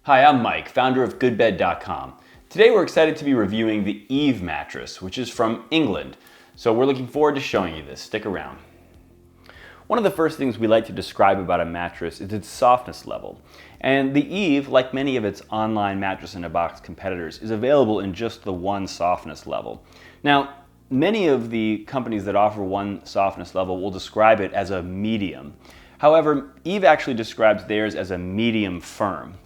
Hi, I'm Mike, founder of GoodBed.com. Today we're excited to be reviewing the Eve mattress, which is from England. So we're looking forward to showing you this. Stick around. One of the first things we like to describe about a mattress is its softness level. And the Eve, like many of its online mattress-in-a-box competitors, is available in just the one softness level. Now, many of the companies that offer one softness level will describe it as a medium. However, Eve actually describes theirs as a medium firm.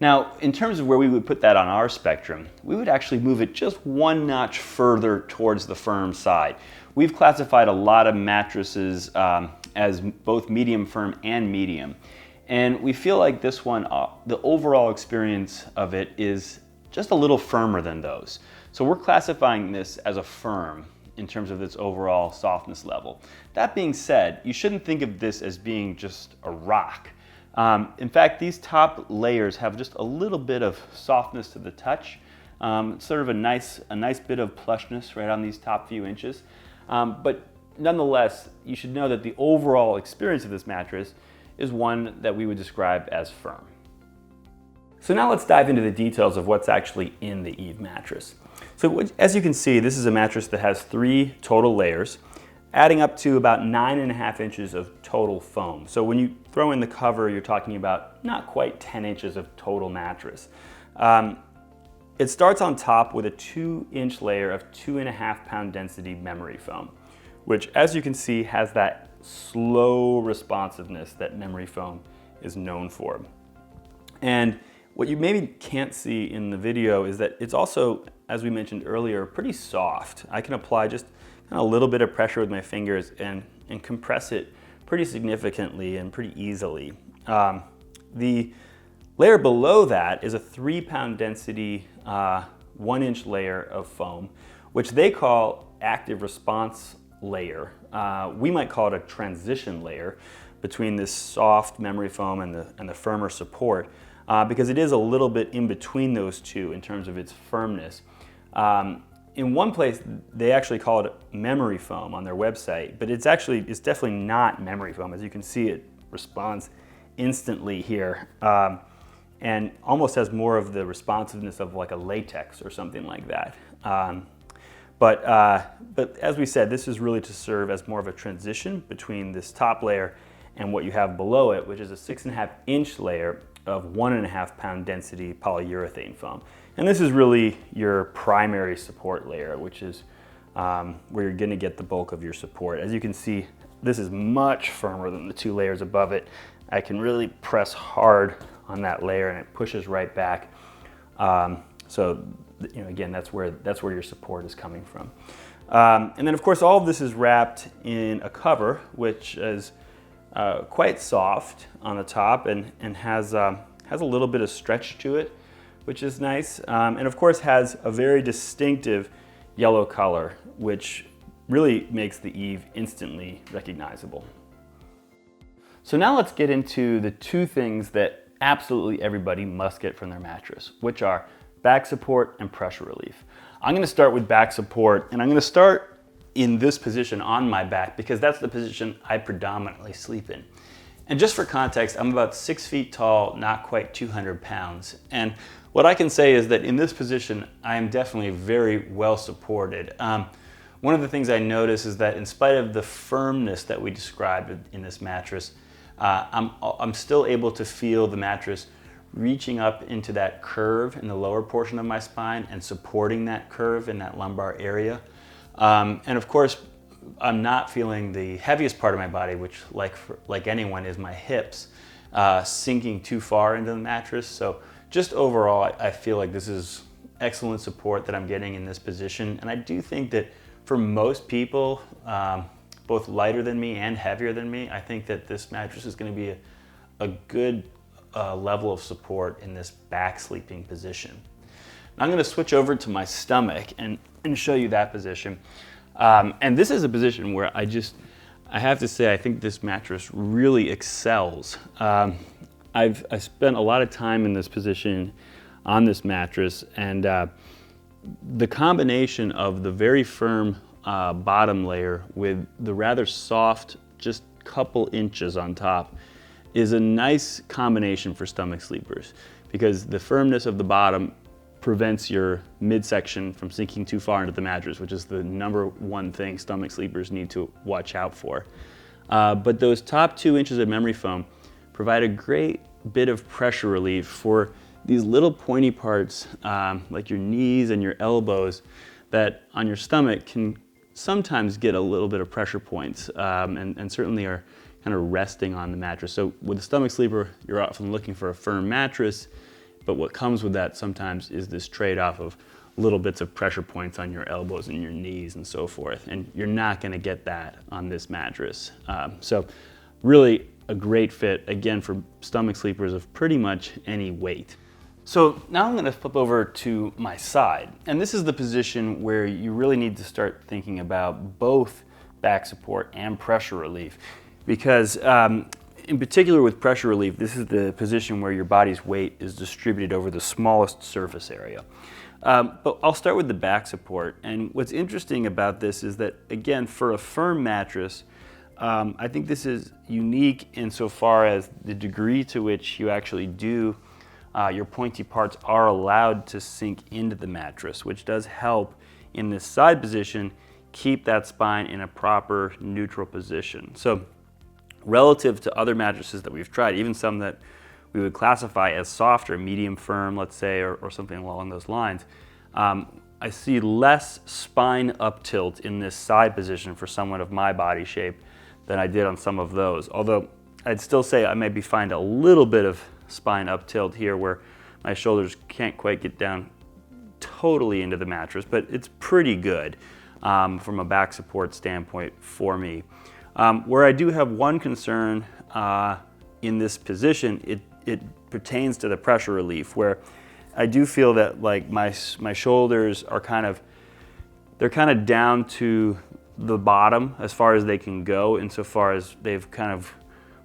Now, in terms of where we would put that on our spectrum, we would actually move it just one notch further towards the firm side. We've classified a lot of mattresses as both medium firm and medium. And we feel like this one, the overall experience of it is just a little firmer than those. So we're classifying this as a firm in terms of its overall softness level. That being said, you shouldn't think of this as being just a rock. In fact, these top layers have just a little bit of softness to the touch. Sort of a nice bit of plushness right on these top few inches. But nonetheless, you should know that the overall experience of this mattress is one that we would describe as firm. So now let's dive into the details of what's actually in the Eve mattress. So as you can see, this is a mattress that has 3 total layers, adding up to about 9.5 inches of total foam. So when you throw in the cover, you're talking about not quite 10 inches of total mattress. It starts on top with a 2-inch layer of 2.5 pound density memory foam, which, as you can see, has that slow responsiveness that memory foam is known for. And what you maybe can't see in the video is that it's also, as we mentioned earlier, pretty soft. I can apply just kind of a little bit of pressure with my fingers and compress it pretty significantly and pretty easily. The layer below that is a 3 pound density 1-inch layer of foam, which they call active response layer. We might call it a transition layer between this soft memory foam and the firmer support, because it is a little bit in between those two in terms of its firmness. In one place, they actually call it memory foam on their website, but it's definitely not memory foam. As you can see, it responds instantly here, and almost has more of the responsiveness of like a latex or something like that. But as we said, this is really to serve as more of a transition between this top layer and what you have below it, which is a 6.5-inch layer of 1.5 pound density polyurethane foam. And this is really your primary support layer, which is where you're gonna get the bulk of your support. As you can see, this is much firmer than the 2 layers above it. I can really press hard on that layer and it pushes right back. So, you know, again, that's where your support is coming from. And then of course, all of this is wrapped in a cover, which is quite soft on the top and has a little bit of stretch to it, which is nice. And of course has a very distinctive yellow color, which really makes the Eve instantly recognizable. So now let's get into the 2 things that absolutely everybody must get from their mattress, which are back support and pressure relief. I'm gonna start with back support, and I'm gonna start in this position on my back because that's the position I predominantly sleep in. And just for context, I'm about 6 feet tall, not quite 200 pounds. And what I can say is that in this position, I am definitely very well supported. One of the things I notice is that in spite of the firmness that we described in this mattress, I'm still able to feel the mattress reaching up into that curve in the lower portion of my spine and supporting that curve in that lumbar area. And of course, I'm not feeling the heaviest part of my body, which like anyone is my hips, sinking too far into the mattress. So just overall, I feel like this is excellent support that I'm getting in this position. And I do think that for most people, both lighter than me and heavier than me, I think that this mattress is going to be a good level of support in this back sleeping position. Now I'm going to switch over to my stomach and show you that position. And this is a position where I have to say, I think this mattress really excels. I spent a lot of time in this position on this mattress, and the combination of the very firm bottom layer with the rather soft, just couple inches on top is a nice combination for stomach sleepers. because the firmness of the bottom prevents your midsection from sinking too far into the mattress, which is the number one thing stomach sleepers need to watch out for. But those top 2 inches of memory foam provide a great bit of pressure relief for these little pointy parts, like your knees and your elbows, that on your stomach can sometimes get a little bit of pressure points, and certainly are kind of resting on the mattress. So with a stomach sleeper, you're often looking for a firm mattress, but what comes with that sometimes is this trade-off of little bits of pressure points on your elbows and your knees and so forth, and you're not going to get that on this mattress. So really a great fit, again, for stomach sleepers of pretty much any weight. So now I'm going to flip over to my side, and this is the position where you really need to start thinking about both back support and pressure relief, because in particular with pressure relief, this is the position where your body's weight is distributed over the smallest surface area. But I'll start with the back support, and what's interesting about this is that, again, for a firm mattress, I think this is unique insofar as the degree to which you actually do your pointy parts are allowed to sink into the mattress, which does help in this side position keep that spine in a proper neutral position. So relative to other mattresses that we've tried, even some that we would classify as softer, medium firm, let's say, or something along those lines, I see less spine up tilt in this side position for someone of my body shape than I did on some of those. Although I'd still say I maybe find a little bit of spine up tilt here where my shoulders can't quite get down totally into the mattress, but it's pretty good from a back support standpoint for me. Where I do have one concern in this position, it pertains to the pressure relief, where I do feel that like my shoulders are they're kind of down to the bottom as far as they can go, insofar as they've kind of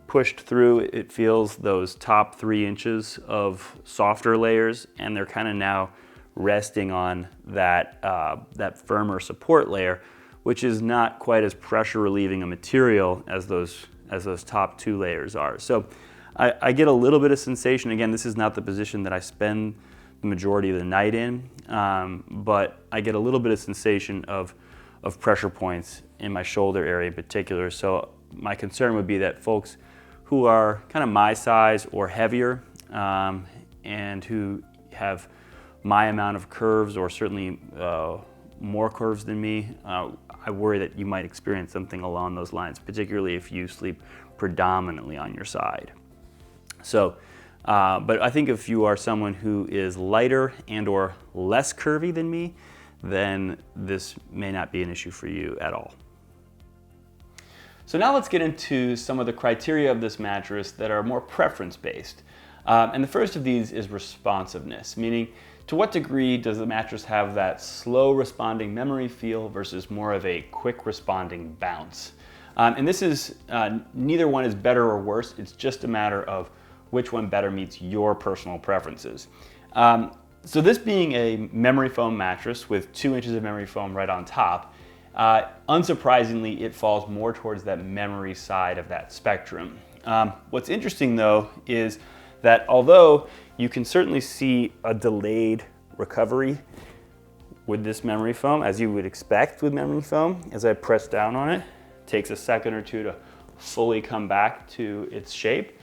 pushed through, it feels, those top 3 inches of softer layers, and they're kind of now resting on that, that firmer support layer, which is not quite as pressure relieving a material as those top 2 layers are. So I get a little bit of sensation. Again, this is not the position that I spend the majority of the night in, but I get a little bit of sensation of pressure points in my shoulder area in particular. So my concern would be that folks who are kind of my size or heavier, and who have my amount of curves, or certainly more curves than me, I worry that you might experience something along those lines, particularly if you sleep predominantly on your side. So, but I think if you are someone who is lighter and or less curvy than me, then this may not be an issue for you at all. So now let's get into some of the criteria of this mattress that are more preference-based. And the first of these is responsiveness, meaning to what degree does the mattress have that slow responding memory feel versus more of a quick responding bounce. And this is, neither one is better or worse, it's just a matter of which one better meets your personal preferences. So this being a memory foam mattress with 2 inches of memory foam right on top, unsurprisingly, it falls more towards that memory side of that spectrum. What's interesting though is that although you can certainly see a delayed recovery with this memory foam, as you would expect with memory foam, as I press down on it, it takes a second or two to fully come back to its shape.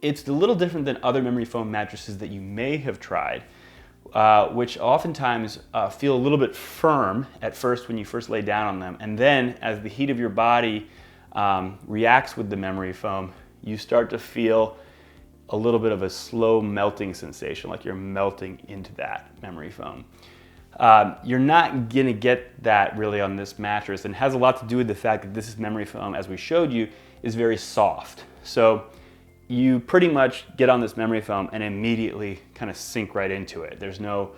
It's a little different than other memory foam mattresses that you may have tried, which oftentimes feel a little bit firm at first when you first lay down on them. And then as the heat of your body reacts with the memory foam, you start to feel a little bit of a slow melting sensation, like you're melting into that memory foam. You're not gonna get that really on this mattress, and it has a lot to do with the fact that this is memory foam, as we showed you, is very soft. So you pretty much get on this memory foam and immediately kind of sink right into it. There's no,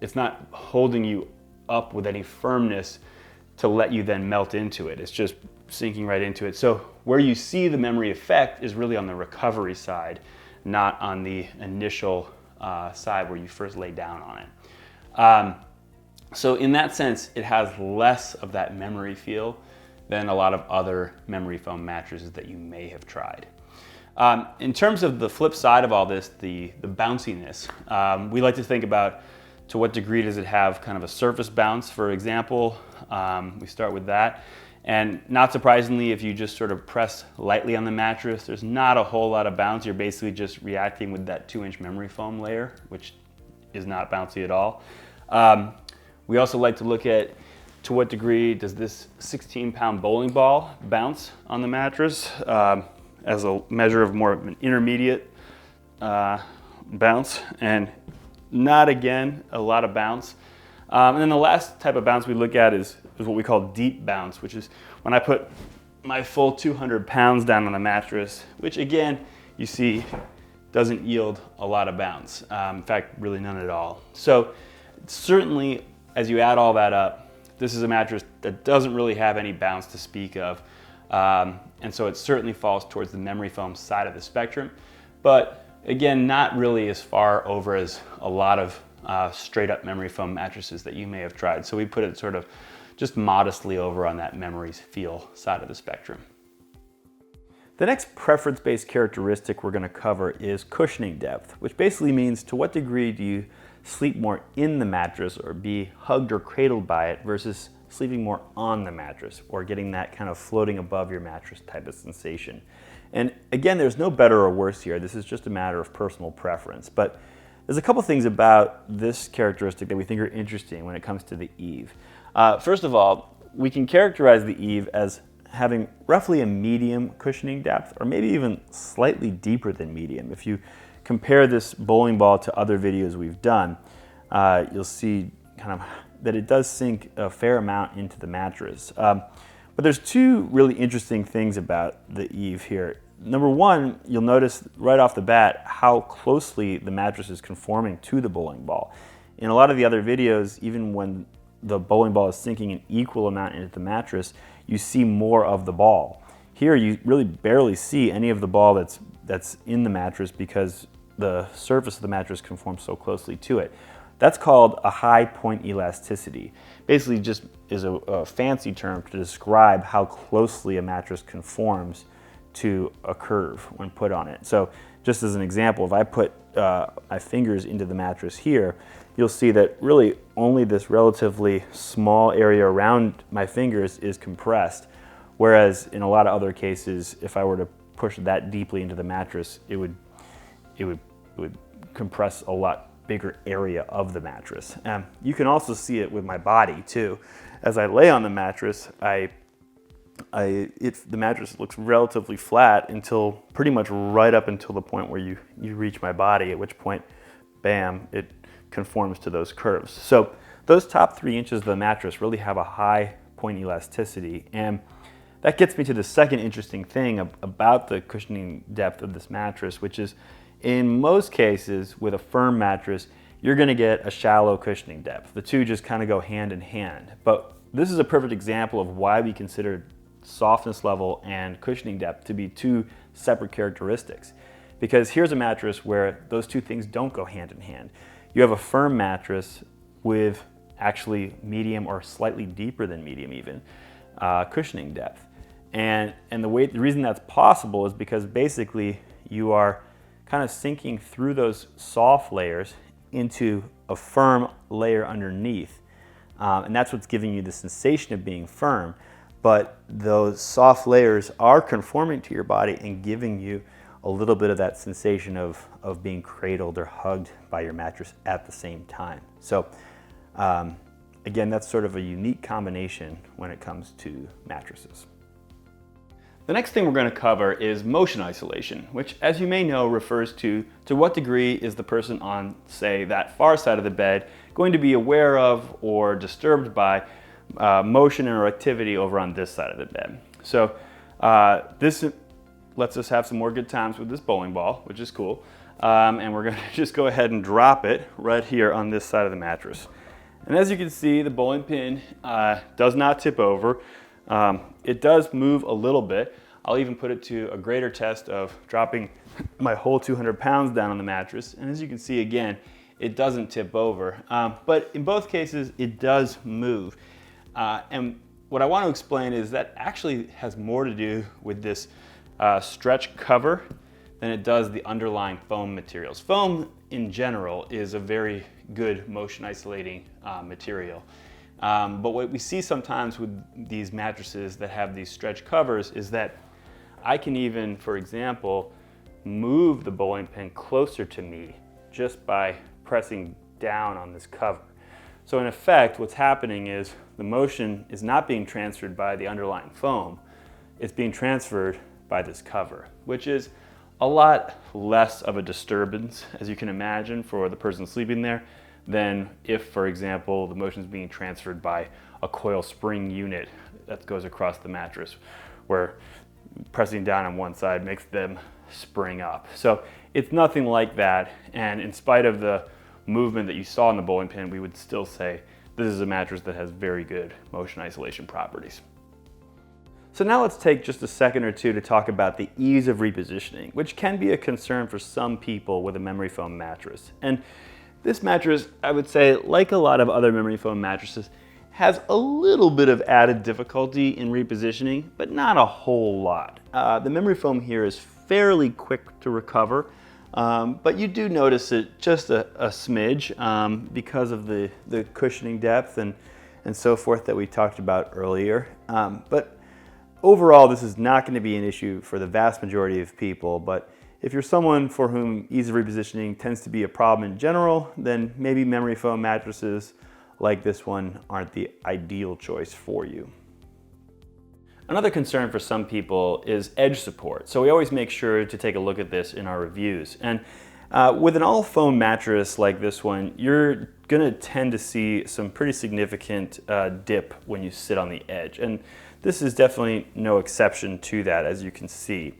it's not holding you up with any firmness to let you then melt into it. It's just sinking right into it. So where you see the memory effect is really on the recovery side, not on the initial side where you first lay down on it. So in that sense, it has less of that memory feel than a lot of other memory foam mattresses that you may have tried. In terms of the flip side of all this, the bounciness, we like to think about to what degree does it have kind of a surface bounce, for example. We start with that. And not surprisingly, if you just sort of press lightly on the mattress, there's not a whole lot of bounce. You're basically just reacting with that 2-inch memory foam layer, which is not bouncy at all. We also like to look at to what degree does this 16-pound bowling ball bounce on the mattress as a measure of more of an intermediate bounce, and not, again, a lot of bounce. And then the last type of bounce we look at is what we call deep bounce, which is when I put my full 200 pounds down on the mattress, which again, you see doesn't yield a lot of bounce. In fact, really none at all. So certainly, as you add all that up, this is a mattress that doesn't really have any bounce to speak of. And so it certainly falls towards the memory foam side of the spectrum. But again, not really as far over as a lot of straight up memory foam mattresses that you may have tried. So we put it sort of just modestly over on that memories feel side of the spectrum. The next preference-based characteristic we're going to cover is cushioning depth, which basically means to what degree do you sleep more in the mattress or be hugged or cradled by it versus sleeping more on the mattress or getting that kind of floating above your mattress type of sensation. And again, there's no better or worse here. This is just a matter of personal preference. But there's a couple things about this characteristic that we think are interesting when it comes to the Eve. First of all, we can characterize the Eve as having roughly a medium cushioning depth, or maybe even slightly deeper than medium. If you compare this bowling ball to other videos we've done, you'll see kind of that it does sink a fair amount into the mattress. But there's two really interesting things about the Eve here. Number one, you'll notice right off the bat how closely the mattress is conforming to the bowling ball. In a lot of the other videos, even when the bowling ball is sinking an equal amount into the mattress, you see more of the ball. Here you really barely see any of the ball that's in the mattress because the surface of the mattress conforms so closely to it. That's called a high point elasticity. Basically just is a fancy term to describe how closely a mattress conforms to a curve when put on it. So just as an example, if I put my fingers into the mattress here, you'll see that really only this relatively small area around my fingers is compressed. Whereas in a lot of other cases, if I were to push that deeply into the mattress, it would compress a lot bigger area of the mattress. You can also see it with my body too. As I lay on the mattress, the mattress looks relatively flat until pretty much right up until the point where you reach my body, at which point, bam, it conforms to those curves. So those top 3 inches of the mattress really have a high point elasticity. And that gets me to the second interesting thing about the cushioning depth of this mattress, which is in most cases with a firm mattress, you're going to get a shallow cushioning depth. The two just kind of go hand in hand. But this is a perfect example of why we consider softness level and cushioning depth to be two separate characteristics. Because here's a mattress where those two things don't go hand in hand. You have a firm mattress with actually medium or slightly deeper than medium even cushioning depth. And the reason that's possible is because basically you are kind of sinking through those soft layers into a firm layer underneath. And that's what's giving you the sensation of being firm. But those soft layers are conforming to your body and giving you a little bit of that sensation of being cradled or hugged by your mattress at the same time. So again, that's sort of a unique combination when it comes to mattresses. The next thing we're going to cover is motion isolation, which, as you may know, refers to what degree is the person on, say, that far side of the bed going to be aware of or disturbed by motion or activity over on this side of the bed. So this lets us have some more good times with this bowling ball, which is cool. And we're going to just go ahead and drop it right here on this side of the mattress. And as you can see, the bowling pin does not tip over. It does move a little bit. I'll even put it to a greater test of dropping my whole 200 pounds down on the mattress. And as you can see, again, it doesn't tip over. But in both cases, it does move. And what I want to explain is that actually has more to do with this stretch cover than it does the underlying foam materials. Foam in general is a very good motion isolating material. But what we see sometimes with these mattresses that have these stretch covers is that I can even, for example, move the bowling pin closer to me just by pressing down on this cover. So in effect, what's happening is the motion is not being transferred by the underlying foam, it's being transferred by this cover, which is a lot less of a disturbance, as you can imagine, for the person sleeping there than if, for example, the motion is being transferred by a coil spring unit that goes across the mattress, where pressing down on one side makes them spring up. So it's nothing like that, and in spite of the movement that you saw in the bowling pin, we would still say this is a mattress that has very good motion isolation properties. So now let's take just a second or two to talk about the ease of repositioning, which can be a concern for some people with a memory foam mattress. And this mattress, I would say, like a lot of other memory foam mattresses, has a little bit of added difficulty in repositioning, but not a whole lot. The memory foam here is fairly quick to recover, but you do notice it just a smidge because of the cushioning depth and so forth that we talked about earlier. But overall, this is not going to be an issue for the vast majority of people, but if you're someone for whom ease of repositioning tends to be a problem in general, then maybe memory foam mattresses like this one aren't the ideal choice for you. Another concern for some people is edge support. So we always make sure to take a look at this in our reviews. And with an all foam mattress like this one, you're gonna tend to see some pretty significant dip when you sit on the edge. And this is definitely no exception to that, as you can see.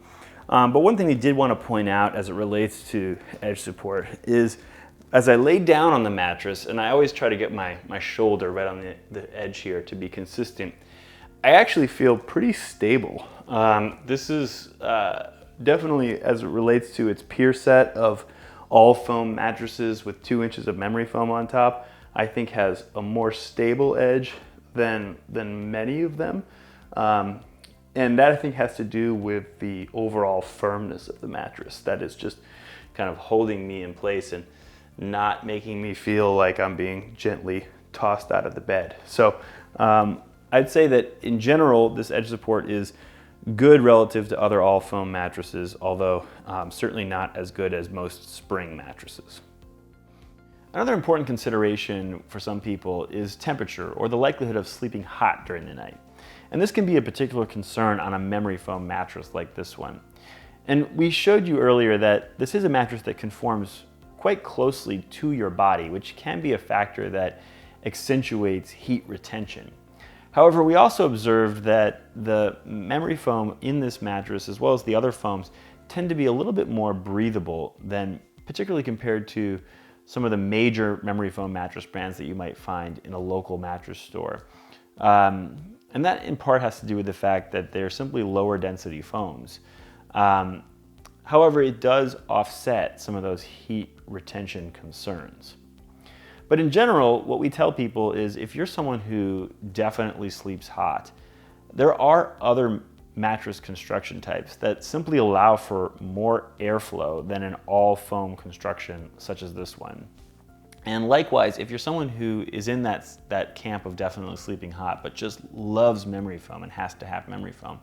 But one thing we did want to point out as it relates to edge support is as I lay down on the mattress, and I always try to get my shoulder right on the edge here to be consistent, I actually feel pretty stable. This is definitely, as it relates to its peer set of all foam mattresses with 2 inches of memory foam on top, I think has a more stable edge than many of them. And that I think has to do with the overall firmness of the mattress. That is just kind of holding me in place and not making me feel like I'm being gently tossed out of the bed. So I'd say that in general, this edge support is good relative to other all foam mattresses, although certainly not as good as most spring mattresses. Another important consideration for some people is temperature, or the likelihood of sleeping hot during the night. And this can be a particular concern on a memory foam mattress like this one. And we showed you earlier that this is a mattress that conforms quite closely to your body, which can be a factor that accentuates heat retention. However, we also observed that the memory foam in this mattress, as well as the other foams, tend to be a little bit more breathable than, particularly compared to some of the major memory foam mattress brands that you might find in a local mattress store. And that in part has to do with the fact that they're simply lower density foams. However, it does offset some of those heat retention concerns. But in general, what we tell people is if you're someone who definitely sleeps hot, there are other mattress construction types that simply allow for more airflow than an all foam construction such as this one. And likewise, if you're someone who is in that camp of definitely sleeping hot, but just loves memory foam and has to have memory foam,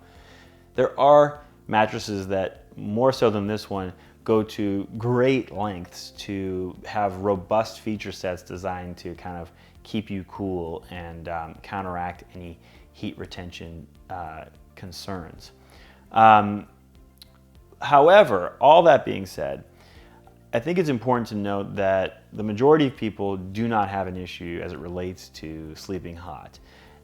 there are mattresses that, more so than this one, go to great lengths to have robust feature sets designed to kind of keep you cool and counteract any heat retention concerns. However, all that being said, I think it's important to note that the majority of people do not have an issue as it relates to sleeping hot.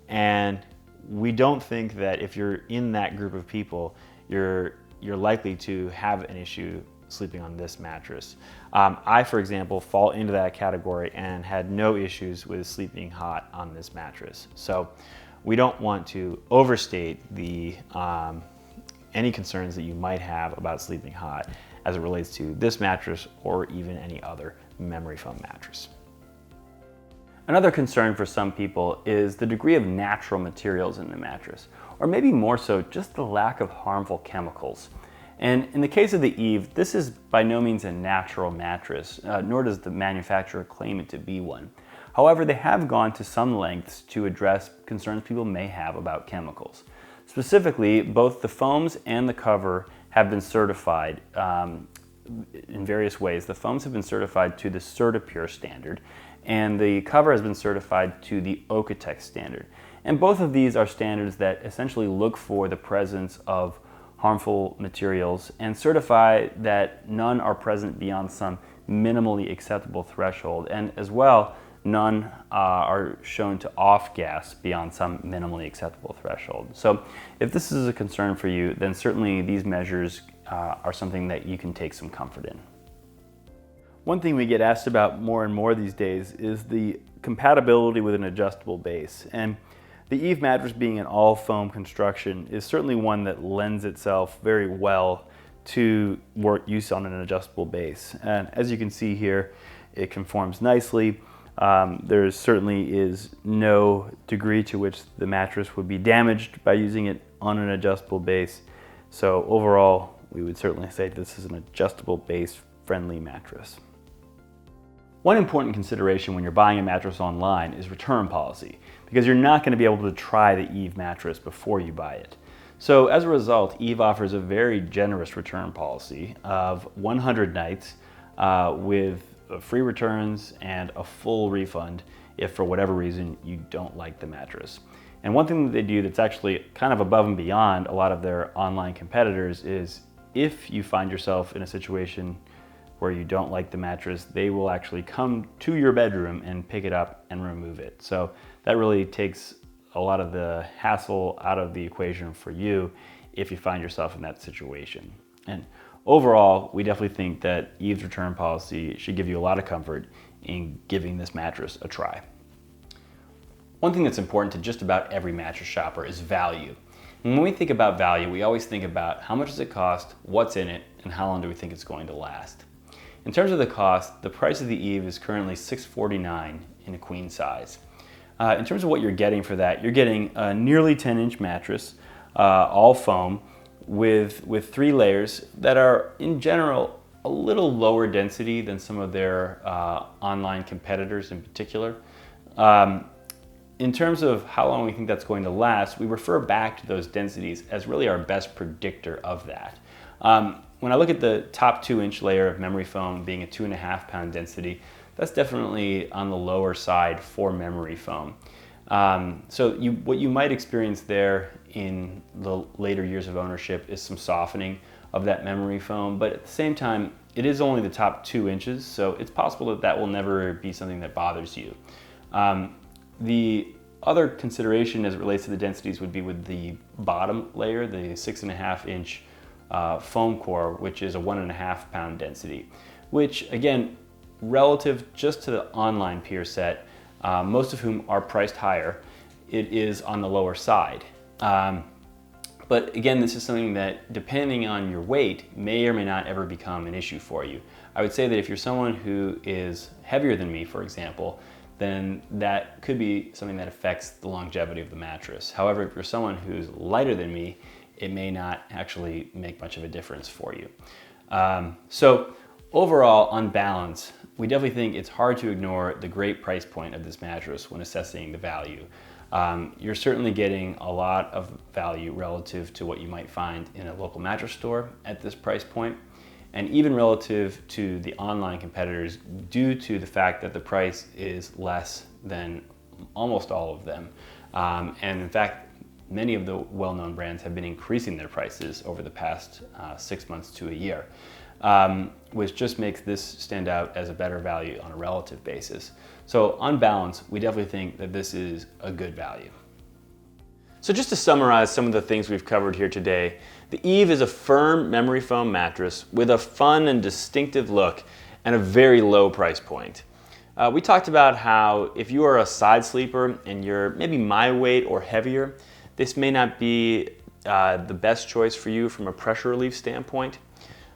And we don't think that if you're in that group of people, you're likely to have an issue sleeping on this mattress. I, for example, fall into that category and had no issues with sleeping hot on this mattress. So we don't want to overstate any concerns that you might have about sleeping hot as it relates to this mattress or even any other memory foam mattress. Another concern for some people is the degree of natural materials in the mattress, or maybe more so just the lack of harmful chemicals. And in the case of the Eve, this is by no means a natural mattress, nor does the manufacturer claim it to be one. However, they have gone to some lengths to address concerns people may have about chemicals. Specifically, both the foams and the cover have been certified in various ways. The foams have been certified to the CertiPure standard, and the cover has been certified to the Okotex standard. And both of these are standards that essentially look for the presence of harmful materials and certify that none are present beyond some minimally acceptable threshold, and as well, none are shown to off-gas beyond some minimally acceptable threshold. So if this is a concern for you, then certainly these measures are something that you can take some comfort in. One thing we get asked about more and more these days is the compatibility with an adjustable base. And the Eve mattress, being an all-foam construction, is certainly one that lends itself very well to use on an adjustable base. And as you can see here, it conforms nicely. There certainly is no degree to which the mattress would be damaged by using it on an adjustable base. So overall, we would certainly say this is an adjustable base friendly mattress. One important consideration when you're buying a mattress online is return policy, because you're not going to be able to try the Eve mattress before you buy it. So as a result, Eve offers a very generous return policy of 100 nights with free returns and a full refund if for whatever reason you don't like the mattress. And one thing that they do that's actually kind of above and beyond a lot of their online competitors is if you find yourself in a situation where you don't like the mattress, they will actually come to your bedroom and pick it up and remove it. So that really takes a lot of the hassle out of the equation for you if you find yourself in that situation. And overall, we definitely think that Eve's return policy should give you a lot of comfort in giving this mattress a try. One thing that's important to just about every mattress shopper is value. And when we think about value, we always think about how much does it cost, what's in it, and how long do we think it's going to last. In terms of the cost, the price of the Eve is currently $649 in a queen size. In terms of what you're getting for that, you're getting a nearly 10-inch mattress, all foam, with 3 layers that are, in general, a little lower density than some of their online competitors in particular. In terms of how long we think that's going to last, we refer back to those densities as really our best predictor of that. When I look at the top 2-inch layer of memory foam being a 2.5 pound density, that's definitely on the lower side for memory foam. So what you might experience there in the later years of ownership is some softening of that memory foam, but at the same time, it is only the top 2 inches, so it's possible that that will never be something that bothers you. The other consideration as it relates to the densities would be with the bottom layer, the 6.5 inch foam core, which is a 1.5 pound density, which again, relative just to the online peer set, most of whom are priced higher, it is on the lower side. But again, this is something that, depending on your weight, may or may not ever become an issue for you. I would say that if you're someone who is heavier than me, for example, then that could be something that affects the longevity of the mattress. However, if you're someone who's lighter than me, it may not actually make much of a difference for you. So overall, on balance, we definitely think it's hard to ignore the great price point of this mattress when assessing the value. You're certainly getting a lot of value relative to what you might find in a local mattress store at this price point, and even relative to the online competitors due to the fact that the price is less than almost all of them. And in fact, many of the well-known brands have been increasing their prices over the past 6 months to a year, which just makes this stand out as a better value on a relative basis. So on balance, we definitely think that this is a good value. So just to summarize some of the things we've covered here today, the Eve is a firm memory foam mattress with a fun and distinctive look and a very low price point. We talked about how if you are a side sleeper and you're maybe my weight or heavier, this may not be the best choice for you from a pressure relief standpoint.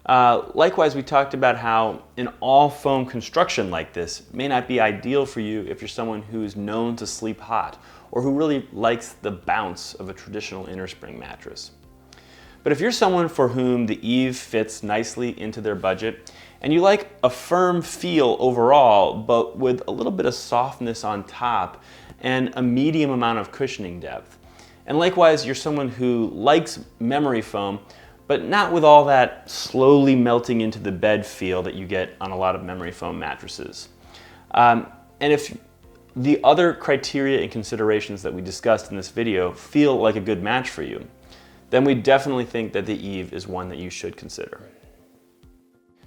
Likewise, we talked about how an all foam construction like this may not be ideal for you if you're someone who's known to sleep hot or who really likes the bounce of a traditional innerspring mattress. But if you're someone for whom the Eve fits nicely into their budget, and you like a firm feel overall, but with a little bit of softness on top and a medium amount of cushioning depth, and likewise you're someone who likes memory foam, but not with all that slowly melting into the bed feel that you get on a lot of memory foam mattresses. And if the other criteria and considerations that we discussed in this video feel like a good match for you, then we definitely think that the Eve is one that you should consider.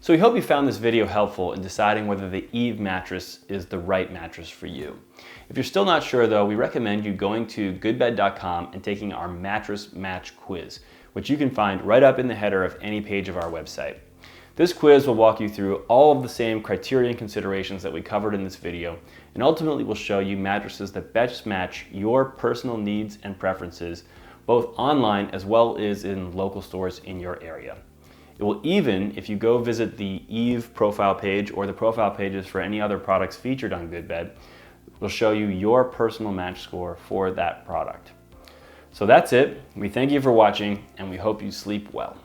So we hope you found this video helpful in deciding whether the Eve mattress is the right mattress for you. If you're still not sure though, we recommend you going to GoodBed.com and taking our mattress match quiz, which you can find right up in the header of any page of our website. This quiz will walk you through all of the same criteria and considerations that we covered in this video, and ultimately will show you mattresses that best match your personal needs and preferences, both online as well as in local stores in your area. It will even, if you go visit the Eve profile page or the profile pages for any other products featured on GoodBed, will show you your personal match score for that product. So that's it. We thank you for watching, and we hope you sleep well.